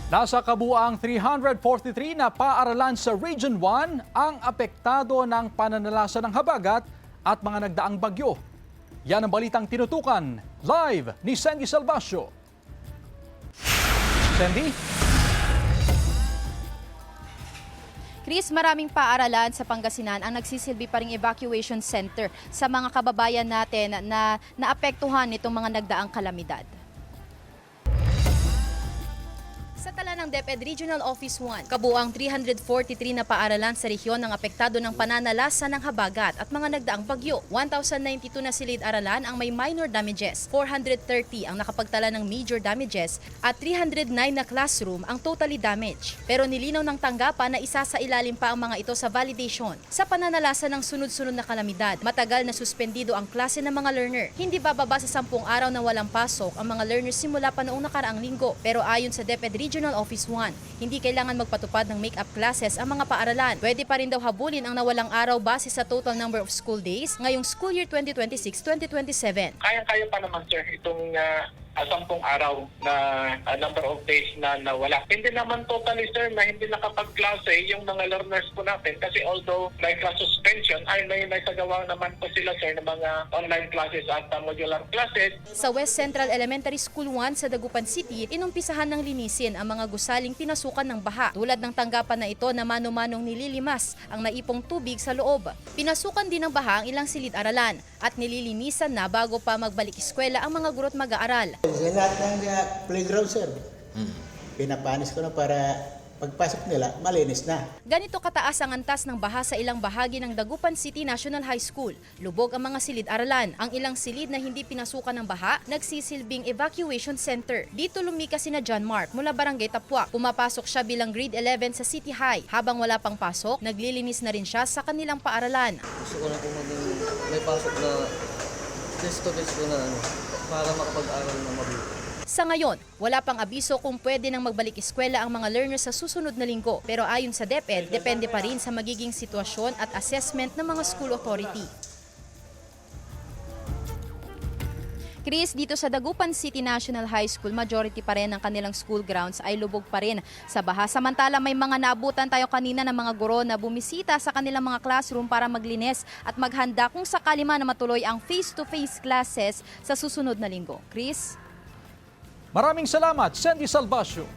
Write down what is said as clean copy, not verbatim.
Nasa kabuuang 343 na paaralan sa Region 1 ang apektado ng pananalasa ng habagat at mga nagdaang bagyo. Yan ang balitang tinutukan live ni Sandy Salvacio. Sandy? Chris, maraming paaralan sa Pangasinan ang nagsisilbi pa ring evacuation center sa mga kababayan natin na naapektuhan nitong mga nagdaang kalamidad. Sa tala ng DepEd Regional Office 1, kabuuang 343 na paaralan sa rehiyon ang apektado ng pananalasa ng habagat at mga nagdaang bagyo. 1,092 na silid-aralan ang may minor damages, 430 ang nakapagtala ng major damages at 309 na classroom ang totally damaged. Pero nilinaw ng tanggapan na isa sa ilalim pa ang mga ito sa validation. Sa pananalasa ng sunod-sunod na kalamidad, matagal na suspendido ang klase ng mga learner. Hindi bababa sa 10 araw na walang pasok ang mga learners simula pa noong nakaraang linggo. Pero ayon sa DepEd Regional Office 1, hindi kailangan magpatupad ng make-up classes ang mga paaralan. Pwede pa rin daw habulin ang nawalang araw base sa total number of school days ngayong school year 2026-2027. Kaya-kaya pa naman sir itong 10 araw na number of days na nawala. Hindi naman totally sir na hindi nakapag-klase yung mga learners po natin kasi although like suspension ay may sagawa naman po sila sir ng mga online classes at modular classes. Sa West Central Elementary School 1 sa Dagupan City, inumpisahan ng linisin ang mga gusaling pinasukan ng baha. Tulad ng tanggapan na ito na mano-manong nililimas ang naipong tubig sa loob. Pinasukan din ng baha ang ilang silid-aralan at nililinisan na bago pa magbalik eskwela ang mga guro't mag-aaral. Sa lahat ng playground, sir, pinapanis ko na para pagpasok nila, malinis na. Ganito kataas ang antas ng baha sa ilang bahagi ng Dagupan City National High School. Lubog ang mga silid-aralan. Ang ilang silid na hindi pinasukan ng baha, nagsisilbing evacuation center. Dito lumikas sina John Mark mula Barangay Tapuac. Pumapasok siya bilang grade 11 sa City High. Habang wala pang pasok, naglilinis na rin siya sa kanilang paaralan. Gusto ko na po may pasok na test-to-test ko na para makapag-aral na mabuti. Sa ngayon, wala pang abiso kung pwede nang magbalik eskwela ang mga learners sa susunod na linggo. Pero ayon sa DepEd, depende pa rin sa magiging sitwasyon at assessment ng mga school authority. Chris, dito sa Dagupan City National High School, majority pa rin ng kanilang school grounds ay lubog pa rin sa baha. Samantala, may mga naabutan tayo kanina ng mga guro na bumisita sa kanilang mga classroom para maglinis at maghanda kung sakali man na matuloy ang face-to-face classes sa susunod na linggo. Chris? Maraming salamat, Sandy Salvacio.